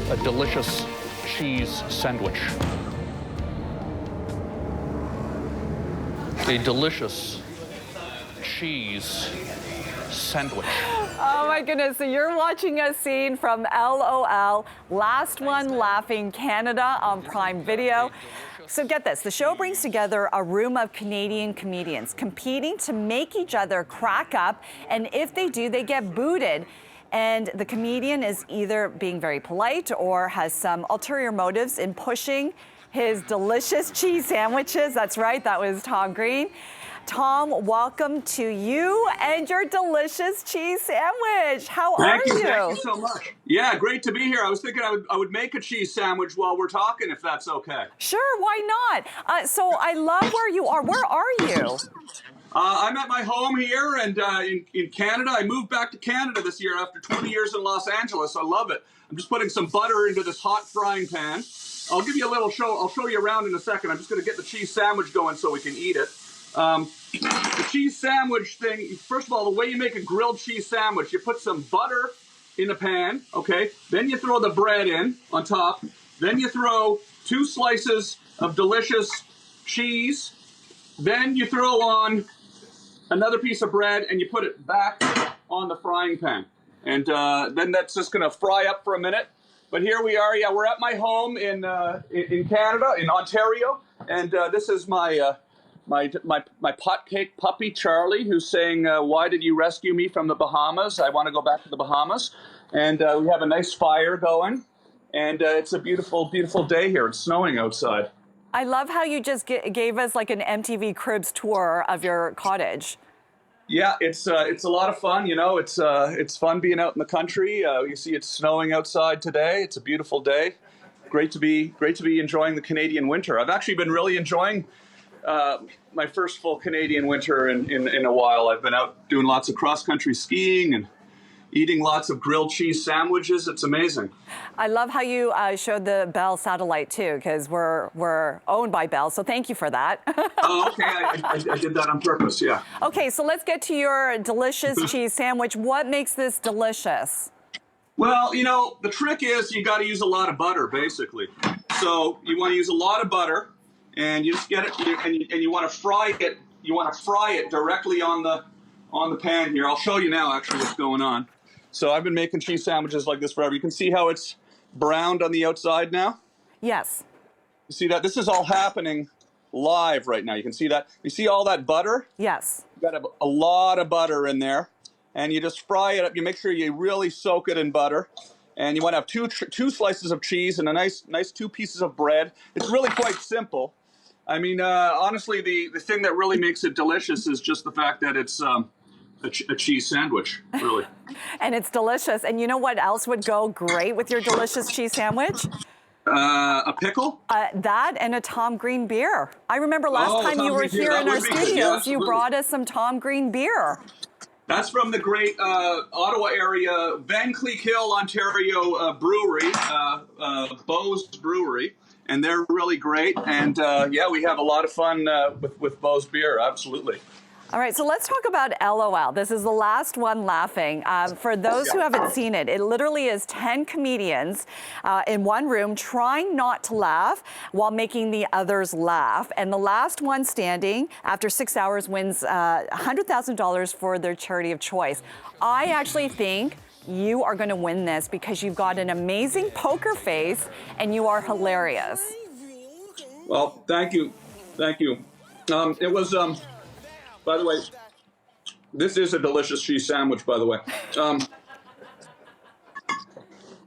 a delicious cheese sandwich. A delicious cheese sandwich. Oh my goodness, so you're watching a scene from LOL, Last One Laughing Canada on Prime Video. So get this, the show brings together a room of Canadian comedians competing to make each other crack up, and if they do, they get booted. And the comedian is either being very polite or has some ulterior motives in pushing his delicious cheese sandwiches. That's right, that was Tom Green. Tom, welcome to you and your delicious cheese sandwich. How are you? Thank you so much. Yeah, great to be here. I was thinking I would make a cheese sandwich while we're talking, if that's okay. Sure, why not? So I love where you are. Where are you? I'm at my home here and in Canada. I moved back to Canada this year after 20 years in Los Angeles. I love it. I'm just putting some butter into this hot frying pan. I'll give you a little show. I'll show you around in a second. I'm just going to get the cheese sandwich going so we can eat it. The cheese sandwich thing, first of all, the way you make a grilled cheese sandwich, you put some butter in a pan, okay? Then you throw the bread in on top. Then you throw 2 slices of delicious cheese. Then you throw on another piece of bread and you put it back on the frying pan. And then that's just going to fry up for a minute. But here we are. Yeah, we're at my home in Canada, in Ontario. And this is my potcake puppy, Charlie, who's saying, why did you rescue me from the Bahamas? I want to go back to the Bahamas. And we have a nice fire going. And it's a beautiful, beautiful day here. It's snowing outside. I love how you just gave us like an MTV Cribs tour of your cottage. Yeah, it's a lot of fun. You know, it's fun being out in the country. You see, it's snowing outside today. It's a beautiful day. Great to be enjoying the Canadian winter. I've actually been really enjoying my first full Canadian winter in a while. I've been out doing lots of cross-country skiing and eating lots of grilled cheese sandwiches. It's amazing. I love how you showed the Bell satellite too, because we're owned by Bell. So thank you for that. Oh, okay. I did that on purpose. Yeah. Okay, so let's get to your delicious cheese sandwich. What makes this delicious? Well, you know, the trick is you got to use a lot of butter, basically. So you want to use a lot of butter, and you just get it, and you want to fry it. You want to fry it directly on the pan here. I'll show you now, actually, what's going on. So I've been making cheese sandwiches like this forever. You can see how it's browned on the outside now? Yes. You see that? This is all happening live right now. You can see that. You see all that butter? Yes. You got a lot of butter in there. And you just fry it up. You make sure you really soak it in butter. And you want to have two slices of cheese and a nice 2 pieces of bread. It's really quite simple. I mean, honestly, the thing that really makes it delicious is just the fact that it's a cheese sandwich, really. And it's delicious. And you know what else would go great with your delicious cheese sandwich? A pickle? That and a Tom Green beer. I remember last time you were here in our studios, you brought us some Tom Green beer. That's from the great Ottawa area, Van Cleek Hill, Ontario brewery, Beau's Brewery. And they're really great. And yeah, we have a lot of fun with Beau's beer, absolutely. All right, so let's talk about LOL. This is the Last One Laughing. For those who haven't seen it, it literally is 10 comedians in one room trying not to laugh while making the others laugh. And the last one standing after 6 hours wins $100,000 for their charity of choice. I actually think you are going to win this because you've got an amazing poker face and you are hilarious. Well, thank you. Thank you. It was... By the way, this is a delicious cheese sandwich, by the way.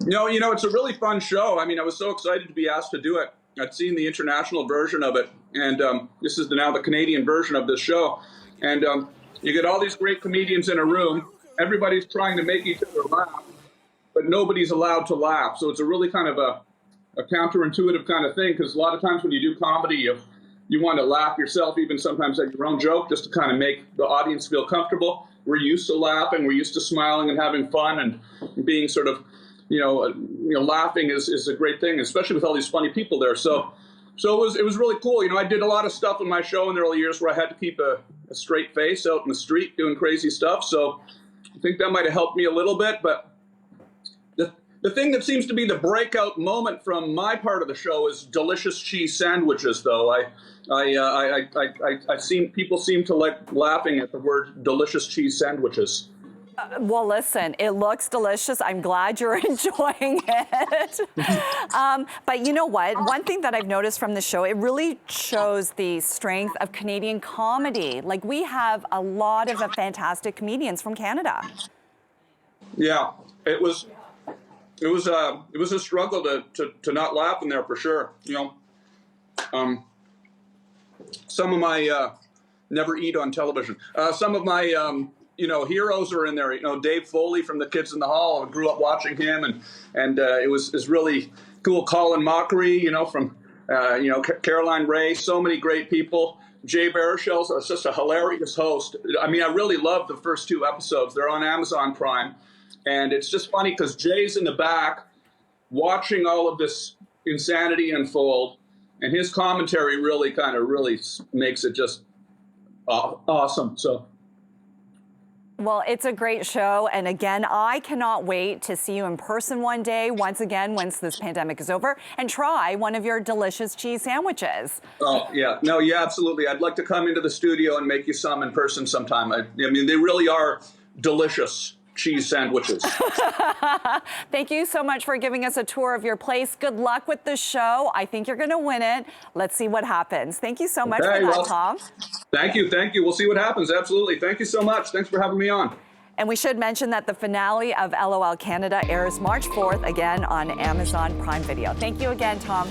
You know, it's a really fun show. I mean, I was so excited to be asked to do it. I'd seen the international version of it, and this is now the Canadian version of this show. And you get all these great comedians in a room. Everybody's trying to make each other laugh, but nobody's allowed to laugh. So it's a really kind of a counterintuitive kind of thing, because a lot of times when you do comedy, you want to laugh yourself, even sometimes at your own joke, just to kind of make the audience feel comfortable. We're used to laughing, we're used to smiling and having fun and being sort of, laughing is a great thing, especially with all these funny people there. So it was really cool. You know, I did a lot of stuff in my show in the early years where I had to keep a straight face out in the street doing crazy stuff. So I think that might have helped me a little bit. But The thing that seems to be the breakout moment from my part of the show is delicious cheese sandwiches, though. I've seen people seem to like laughing at the word delicious cheese sandwiches. Well, listen, it looks delicious. I'm glad you're enjoying it. But you know what? One thing that I've noticed from the show, it really shows the strength of Canadian comedy. Like, we have a lot of fantastic comedians from Canada. Yeah, it was a struggle to not laugh in there for sure. You know, some of my never eat on television. Some of my heroes are in there. You know, Dave Foley from the Kids in the Hall. I grew up watching him, and it was really cool. Colin Mockery, from Caroline Ray. So many great people. Jay Baruchel is just a hilarious host. I mean, I really love the first 2 episodes. They're on Amazon Prime. And it's just funny because Jay's in the back watching all of this insanity unfold, and his commentary really makes it just awesome. So, well, it's a great show. And again, I cannot wait to see you in person one day, once again, once this pandemic is over, and try one of your delicious cheese sandwiches. Oh, yeah. No, yeah, absolutely. I'd like to come into the studio and make you some in person sometime. I mean, they really are delicious cheese sandwiches. Thank you so much for giving us a tour of your place. Good luck with the show. I think you're going to win it. Let's see what happens. Thank you so much for that, Tom. Thank you. We'll see what happens. Absolutely. Thank you so much. Thanks for having me on. And we should mention that the finale of LOL Canada airs March 4th, again on Amazon Prime Video. Thank you again, Tom.